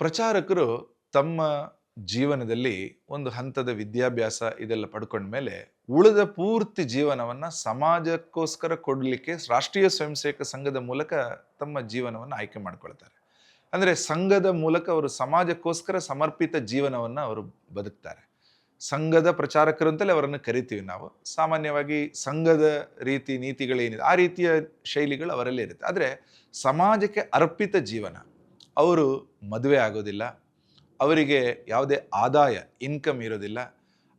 ಪ್ರಚಾರಕರು ತಮ್ಮ ಜೀವನದಲ್ಲಿ ಒಂದು ಹಂತದ ವಿದ್ಯಾಭ್ಯಾಸ ಇದೆಲ್ಲ ಪಡ್ಕೊಂಡ್ಮೇಲೆ ಉಳಿದ ಪೂರ್ತಿ ಜೀವನವನ್ನ ಸಮಾಜಕ್ಕೋಸ್ಕರ ಕೊಡಲಿಕ್ಕೆ ರಾಷ್ಟ್ರೀಯ ಸ್ವಯಂ ಸೇವಕ ಸಂಘದ ಮೂಲಕ ತಮ್ಮ ಜೀವನವನ್ನು ಆಯ್ಕೆ ಮಾಡ್ಕೊಳ್ತಾರೆ. ಅಂದ್ರೆ ಸಂಘದ ಮೂಲಕ ಅವರು ಸಮಾಜಕ್ಕೋಸ್ಕರ ಸಮರ್ಪಿತ ಜೀವನವನ್ನ ಅವರು ಬದುಕ್ತಾರೆ. ಸಂಘದ ಪ್ರಚಾರಕರು ಅಂತಲೇ ಅವರನ್ನು ಕರಿತೀವಿ ನಾವು. ಸಾಮಾನ್ಯವಾಗಿ ಸಂಘದ ರೀತಿ ನೀತಿಗಳೇನಿದೆ ಆ ರೀತಿಯ ಶೈಲಿಗಳು ಅವರಲ್ಲಿ ಇರುತ್ತೆ. ಆದ್ರೆ ಸಮಾಜಕ್ಕೆ ಅರ್ಪಿತ ಜೀವನ, ಅವರು ಮದುವೆ ಆಗೋದಿಲ್ಲ, ಅವರಿಗೆ ಯಾವುದೇ ಆದಾಯ ಇನ್ಕಮ್ ಇರೋದಿಲ್ಲ.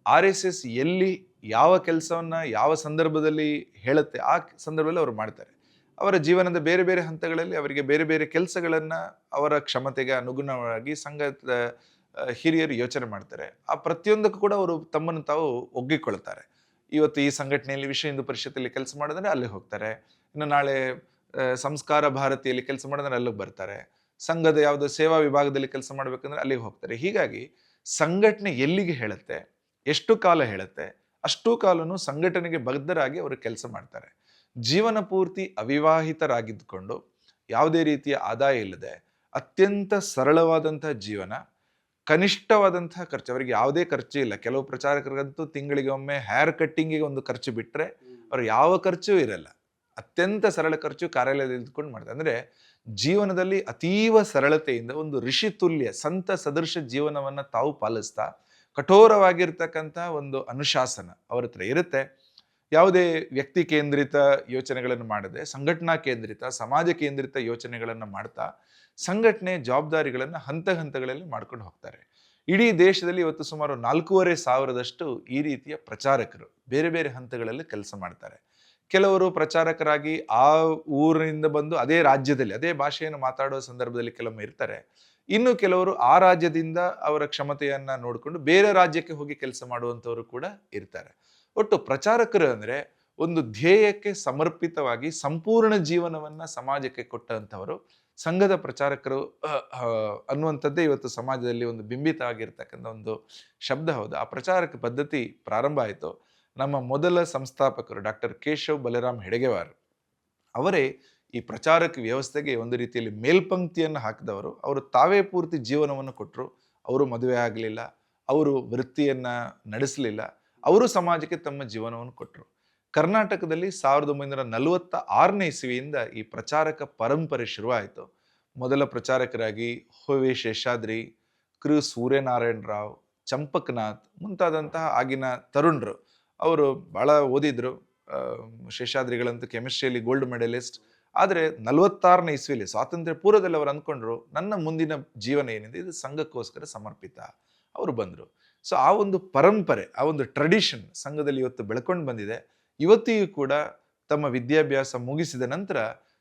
ಆರ್ ಎಸ್ ಎಸ್ ಎಲ್ಲಿ ಯಾವ ಕೆಲಸವನ್ನ ಯಾವ ಸಂದರ್ಭದಲ್ಲಿ ಹೇಳುತ್ತೆ ಆ ಸಂದರ್ಭದಲ್ಲಿ ಅವರು ಮಾಡ್ತಾರೆ. ಅವರ ಜೀವನದ ಬೇರೆ ಬೇರೆ ಹಂತಗಳಲ್ಲಿ ಅವರಿಗೆ ಬೇರೆ ಬೇರೆ ಕೆಲಸಗಳನ್ನ ಅವರ ಕ್ಷಮತೆಗೆ ಅನುಗುಣವಾಗಿ ಸಂಘದ ಹಿರಿಯರು ಯೋಚನೆ ಮಾಡ್ತಾರೆ. ಆ ಪ್ರತಿಯೊಂದಕ್ಕೂ ಕೂಡ ಅವರು ತಮ್ಮನ್ನು ತಾವು ಒಗ್ಗಿಕೊಳ್ತಾರೆ. ಇವತ್ತು ಈ ಸಂಘಟನೆಯಲ್ಲಿ ವಿಶ್ವ ಹಿಂದೂ ಪರಿಷತ್ತಲ್ಲಿ ಕೆಲಸ ಮಾಡಿದ್ರೆ ಅಲ್ಲಿಗೆ ಹೋಗ್ತಾರೆ. ಇನ್ನು ನಾಳೆ ಸಂಸ್ಕಾರ ಭಾರತಿಯಲ್ಲಿ ಕೆಲಸ ಮಾಡಿದ್ರೆ ಅಲ್ಲಿಗೆ ಬರ್ತಾರೆ. ಸಂಘದ ಯಾವುದೋ ಸೇವಾ ವಿಭಾಗದಲ್ಲಿ ಕೆಲಸ ಮಾಡ್ಬೇಕಂದ್ರೆ ಅಲ್ಲಿಗೆ ಹೋಗ್ತಾರೆ. ಹೀಗಾಗಿ ಸಂಘಟನೆ ಎಲ್ಲಿಗೆ ಹೇಳುತ್ತೆ, ಎಷ್ಟು ಕಾಲ ಹೇಳುತ್ತೆ, ಅಷ್ಟೂ ಕಾಲನು ಸಂಘಟನೆಗೆ ಬದ್ಧರಾಗಿ ಅವರು ಕೆಲಸ ಮಾಡ್ತಾರೆ. ಜೀವನ ಪೂರ್ತಿ ಅವಿವಾಹಿತರಾಗಿದ್ದುಕೊಂಡು ಯಾವುದೇ ರೀತಿಯ ಆದಾಯ ಇಲ್ಲದೆ ಅತ್ಯಂತ ಸರಳವಾದಂತಹ ಜೀವನ, ಕನಿಷ್ಠವಾದಂತಹ ಖರ್ಚು, ಅವರಿಗೆ ಯಾವುದೇ ಖರ್ಚು ಇಲ್ಲ. ಕೆಲವು ಪ್ರಚಾರಕರಿಗಂತೂ ತಿಂಗಳಿಗೆ ಒಮ್ಮೆ ಹೇರ್ ಕಟ್ಟಿಂಗಿಗೆ ಒಂದು ಖರ್ಚು ಬಿಟ್ರೆ ಅವ್ರು ಯಾವ ಖರ್ಚು ಇರಲ್ಲ. ಅತ್ಯಂತ ಸರಳ ಖರ್ಚು ಕಾರ್ಯಾಲಯದಲ್ಲಿ ಇದ್ಕೊಂಡು ಮಾಡ್ತಾರೆ. ಅಂದ್ರೆ ಜೀವನದಲ್ಲಿ ಅತೀವ ಸರಳತೆಯಿಂದ ಒಂದು ಋಷಿ ತುಲ್ಯ ಸಂತ ಸದೃಶ ಜೀವನವನ್ನ ತಾವು ಪಾಲಿಸ್ತಾ ಕಠೋರವಾಗಿರ್ತಕ್ಕಂಥ ಒಂದು ಅನುಶಾಸನ ಅವ್ರ ಹತ್ರ ಇರುತ್ತೆ. ಯಾವುದೇ ವ್ಯಕ್ತಿ ಕೇಂದ್ರಿತ ಯೋಚನೆಗಳನ್ನು ಮಾಡದೆ ಸಂಘಟನಾ ಕೇಂದ್ರಿತ ಸಮಾಜ ಕೇಂದ್ರಿತ ಯೋಚನೆಗಳನ್ನು ಮಾಡ್ತಾ ಸಂಘಟನೆ ಜವಾಬ್ದಾರಿಗಳನ್ನು ಹಂತ ಹಂತಗಳಲ್ಲಿ ಮಾಡ್ಕೊಂಡು ಹೋಗ್ತಾರೆ. ಇಡೀ ದೇಶದಲ್ಲಿ ಇವತ್ತು ಸುಮಾರು 4,500 ಈ ರೀತಿಯ ಪ್ರಚಾರಕರು ಬೇರೆ ಬೇರೆ ಹಂತಗಳಲ್ಲಿ ಕೆಲಸ ಮಾಡ್ತಾರೆ. ಕೆಲವರು ಪ್ರಚಾರಕರಾಗಿ ಆ ಊರಿನಿಂದ ಬಂದು ಅದೇ ರಾಜ್ಯದಲ್ಲಿ ಅದೇ ಭಾಷೆಯನ್ನು ಮಾತಾಡುವ ಸಂದರ್ಭದಲ್ಲಿ ಕೆಲವೊಮ್ಮೆ ಇರ್ತಾರೆ. ಇನ್ನು ಕೆಲವರು ಆ ರಾಜ್ಯದಿಂದ ಅವರ ಕ್ಷಮತೆಯನ್ನ ನೋಡಿಕೊಂಡು ಬೇರೆ ರಾಜ್ಯಕ್ಕೆ ಹೋಗಿ ಕೆಲಸ ಮಾಡುವಂತವರು ಕೂಡ ಇರ್ತಾರೆ. ಒಟ್ಟು ಪ್ರಚಾರಕರು ಅಂದ್ರೆ ಒಂದು ಧ್ಯೇಯಕ್ಕೆ ಸಮರ್ಪಿತವಾಗಿ ಸಂಪೂರ್ಣ ಜೀವನವನ್ನ ಸಮಾಜಕ್ಕೆ ಕೊಟ್ಟಂತವರು ಸಂಘದ ಪ್ರಚಾರಕರು ಅನ್ನುವಂಥದ್ದೇ ಇವತ್ತು ಸಮಾಜದಲ್ಲಿ ಒಂದು ಬಿಂಬಿತ ಆಗಿರ್ತಕ್ಕಂಥ ಒಂದು ಶಬ್ದ. ಹೌದು, ಆ ಪ್ರಚಾರಕ ಪದ್ಧತಿ ಪ್ರಾರಂಭ ಆಯಿತು ನಮ್ಮ ಮೊದಲ ಸಂಸ್ಥಾಪಕರು ಡಾಕ್ಟರ್ ಕೇಶವ್ ಬಲರಾಮ್ ಹೆಡಗೇವಾರ್ ಅವರೇ ಈ ಪ್ರಚಾರಕ ವ್ಯವಸ್ಥೆಗೆ ಒಂದು ರೀತಿಯಲ್ಲಿ ಮೇಲ್ಪಂಕ್ತಿಯನ್ನು ಹಾಕಿದವರು. ಅವರು ತಾವೇ ಪೂರ್ತಿ ಜೀವನವನ್ನು ಕೊಟ್ಟರು. ಅವರು ಮದುವೆ ಆಗಲಿಲ್ಲ, ಅವರು ವೃತ್ತಿಯನ್ನ ನಡೆಸಲಿಲ್ಲ, ಅವರು ಸಮಾಜಕ್ಕೆ ತಮ್ಮ ಜೀವನವನ್ನು ಕೊಟ್ಟರು. ಕರ್ನಾಟಕದಲ್ಲಿ 1946ನೇ ಇಸವಿಯಿಂದ ಈ ಪ್ರಚಾರಕ ಪರಂಪರೆ ಶುರುವಾಯಿತು. ಮೊದಲ ಪ್ರಚಾರಕರಾಗಿ ಹೊವೆ ಶೇಷಾದ್ರಿ, ಕೃ ಸೂರ್ಯನಾರಾಯಣ ರಾವ್, ಚಂಪಕನಾಥ್ ಮುಂತಾದಂತಹ ಆಗಿನ ತರುಣರು. ಅವರು ಬಹಳ ಓದಿದ್ರು. ಶೇಷಾದ್ರಿಗಳಂತೂ ಕೆಮಿಸ್ಟ್ರಿಯಲ್ಲಿ ಗೋಲ್ಡ್ ಮೆಡಲಿಸ್ಟ್. ಆದರೆ 46ನೇ ಇಸ್ವಿಲಿ ಸ್ವಾತಂತ್ರ್ಯ ಪೂರ್ವದಲ್ಲಿ ಅವರು ಅಂದ್ಕೊಂಡ್ರು ನನ್ನ ಮುಂದಿನ ಜೀವನ ಏನಿದೆ ಇದು ಸಂಘಕ್ಕೋಸ್ಕರ ಸಮರ್ಪಿತ. ಅವರು ಬಂದರು. ಸೊ ಆ ಒಂದು ಪರಂಪರೆ, ಆ ಒಂದು ಟ್ರೆಡಿಷನ್ ಸಂಘದಲ್ಲಿ ಇವತ್ತು ಬೆಳ್ಕೊಂಡು ಬಂದಿದೆ. ಇವತ್ತಿಗೂ ಕೂಡ ತಮ್ಮ ವಿದ್ಯಾಭ್ಯಾಸ ಮುಗಿಸಿದ ನಂತರ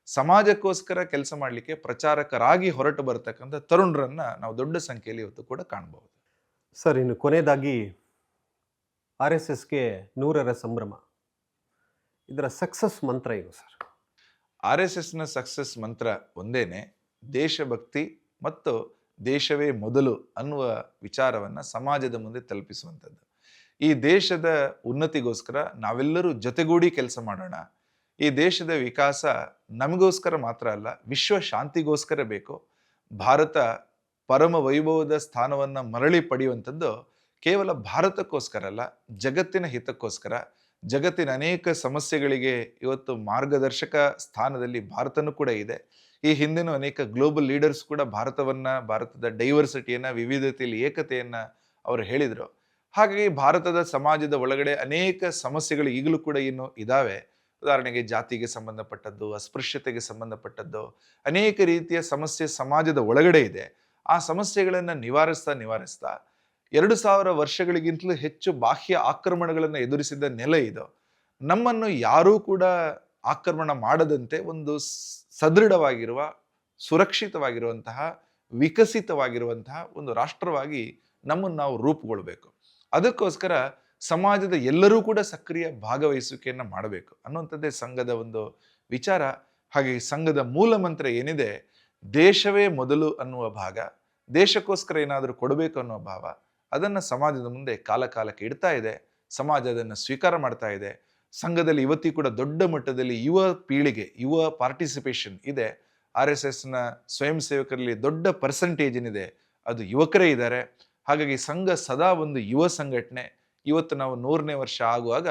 ಸಮಾಜಕ್ಕೋಸ್ಕರ ಕೆಲಸ ಮಾಡಲಿಕ್ಕೆ ಪ್ರಚಾರಕರಾಗಿ ಹೊರಟು ಬರತಕ್ಕಂಥ ತರುಣರನ್ನ ನಾವು ದೊಡ್ಡ ಸಂಖ್ಯೆಯಲ್ಲಿ ಇವತ್ತು ಕೂಡ ಕಾಣಬಹುದು. ಸರ್, ಇನ್ನು ಕೊನೆಯದಾಗಿ ಆರ್ ಎಸ್ ಎಸ್ಗೆ 100ರ ಸಂಭ್ರಮ, ಇದರ ಸಕ್ಸಸ್ ಮಂತ್ರ ಏನು ಸರ್? ಆರ್ ಎಸ್ ಎಸ್ನ ಸಕ್ಸಸ್ ಮಂತ್ರ ಒಂದೇನೆ, ದೇಶಭಕ್ತಿ ಮತ್ತು ದೇಶವೇ ಮೊದಲು ಅನ್ನುವ ವಿಚಾರವನ್ನ ಸಮಾಜದ ಮುಂದೆ ತಲುಪಿಸುವಂಥದ್ದು. ಈ ದೇಶದ ಉನ್ನತಿಗೋಸ್ಕರ ನಾವೆಲ್ಲರೂ ಜೊತೆಗೂಡಿ ಕೆಲಸ ಮಾಡೋಣ. ಈ ದೇಶದ ವಿಕಾಸ ನಮಗೋಸ್ಕರ ಮಾತ್ರ ಅಲ್ಲ, ವಿಶ್ವ ಶಾಂತಿಗೋಸ್ಕರ ಬೇಕು. ಭಾರತ ಪರಮ ವೈಭವದ ಸ್ಥಾನವನ್ನ ಮರಳಿ ಪಡೆಯುವಂಥದ್ದು ಕೇವಲ ಭಾರತಕ್ಕೋಸ್ಕರ ಅಲ್ಲ, ಜಗತ್ತಿನ ಹಿತಕ್ಕೋಸ್ಕರ. ಜಗತ್ತಿನ ಅನೇಕ ಸಮಸ್ಯೆಗಳಿಗೆ ಇವತ್ತು ಮಾರ್ಗದರ್ಶಕ ಸ್ಥಾನದಲ್ಲಿ ಭಾರತನೂ ಕೂಡ ಇದೆ. ಈ ಹಿಂದೆನೂ ಅನೇಕ ಗ್ಲೋಬಲ್ ಲೀಡರ್ಸ್ ಕೂಡ ಭಾರತದ ಡೈವರ್ಸಿಟಿಯನ್ನ, ವಿವಿಧತೆಯಲ್ಲಿ ಏಕತೆಯನ್ನ ಅವರು ಹೇಳಿದರು. ಹಾಗಾಗಿ ಭಾರತದ ಸಮಾಜದ ಒಳಗಡೆ ಅನೇಕ ಸಮಸ್ಯೆಗಳು ಈಗಲೂ ಕೂಡ ಇನ್ನು ಇದಾವೆ. ಉದಾಹರಣೆಗೆ ಜಾತಿಗೆ ಸಂಬಂಧಪಟ್ಟದ್ದು, ಅಸ್ಪೃಶ್ಯತೆಗೆ ಸಂಬಂಧಪಟ್ಟದ್ದು, ಅನೇಕ ರೀತಿಯ ಸಮಸ್ಯೆ ಸಮಾಜದ ಒಳಗಡೆ ಇದೆ. ಆ ಸಮಸ್ಯೆಗಳನ್ನು ನಿವಾರಿಸ್ತಾ 2000 ವರ್ಷಗಳಿಗಿಂತಲೂ ಹೆಚ್ಚು ಬಾಹ್ಯ ಆಕ್ರಮಣಗಳನ್ನು ಎದುರಿಸಿದ ನೆಲೆ ಇದು. ನಮ್ಮನ್ನು ಯಾರೂ ಕೂಡ ಆಕ್ರಮಣ ಮಾಡದಂತೆ ಒಂದು ಸದೃಢವಾಗಿರುವ, ಸುರಕ್ಷಿತವಾಗಿರುವಂತಹ, ವಿಕಸಿತವಾಗಿರುವಂತಹ ಒಂದು ರಾಷ್ಟ್ರವಾಗಿ ನಮ್ಮನ್ನು ನಾವು ರೂಪುಗೊಳ್ಬೇಕು. ಅದಕ್ಕೋಸ್ಕರ ಸಮಾಜದ ಎಲ್ಲರೂ ಕೂಡ ಸಕ್ರಿಯ ಭಾಗವಹಿಸುವಿಕೆಯನ್ನು ಮಾಡಬೇಕು ಅನ್ನುವಂಥದ್ದೇ ಸಂಘದ ಒಂದು ವಿಚಾರ. ಹಾಗೆ ಸಂಘದ ಮೂಲ ಮಂತ್ರ ಏನಿದೆ, ದೇಶವೇ ಮೊದಲು ಅನ್ನುವ ಭಾಗ, ದೇಶಕ್ಕೋಸ್ಕರ ಏನಾದರೂ ಕೊಡಬೇಕು ಅನ್ನುವ ಭಾವ, ಅದನ್ನು ಸಮಾಜದ ಮುಂದೆ ಕಾಲಕ್ಕೆ ಇಡ್ತಾ ಇದೆ. ಸಮಾಜ ಅದನ್ನು ಸ್ವೀಕಾರ ಮಾಡ್ತಾ ಇದೆ. ಸಂಘದಲ್ಲಿ ಇವತ್ತಿಗೂ ಕೂಡ ದೊಡ್ಡ ಮಟ್ಟದಲ್ಲಿ ಯುವ ಪೀಳಿಗೆ, ಯುವ ಪಾರ್ಟಿಸಿಪೇಷನ್ ಇದೆ. ಆರ್ ಎಸ್ ಎಸ್ನ ಸ್ವಯಂ ಸೇವಕರಲ್ಲಿ ದೊಡ್ಡ ಪರ್ಸೆಂಟೇಜ್ ಏನಿದೆ ಅದು ಯುವಕರೇ ಇದ್ದಾರೆ. ಹಾಗಾಗಿ ಸಂಘ ಸದಾ ಒಂದು ಯುವ ಸಂಘಟನೆ. ಇವತ್ತು ನಾವು 100ನೇ ವರ್ಷ ಆಗುವಾಗ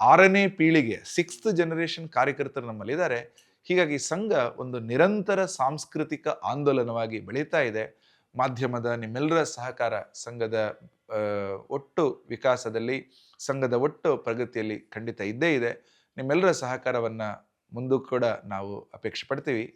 6ನೇ ಪೀಳಿಗೆ 6th ಜನರೇಷನ್ ಕಾರ್ಯಕರ್ತರು ನಮ್ಮಲ್ಲಿದ್ದಾರೆ. ಹೀಗಾಗಿ ಸಂಘ ಒಂದು ನಿರಂತರ ಸಾಂಸ್ಕೃತಿಕ ಆಂದೋಲನವಾಗಿ ಬೆಳೀತಾ ಇದೆ. ಮಾಧ್ಯಮದ ನಿಮ್ಮೆಲ್ಲರ ಸಹಕಾರ ಸಂಘದ ಒಟ್ಟು ವಿಕಾಸದಲ್ಲಿ, ಸಂಘದ ಒಟ್ಟು ಪ್ರಗತಿಯಲ್ಲಿ ಖಂಡಿತ ಇದ್ದೇ ಇದೆ. ನಿಮ್ಮೆಲ್ಲರ ಸಹಕಾರವನ್ನು ಮುಂದೂ ಕೂಡ ನಾವು ಅಪೇಕ್ಷೆ ಪಡ್ತೀವಿ.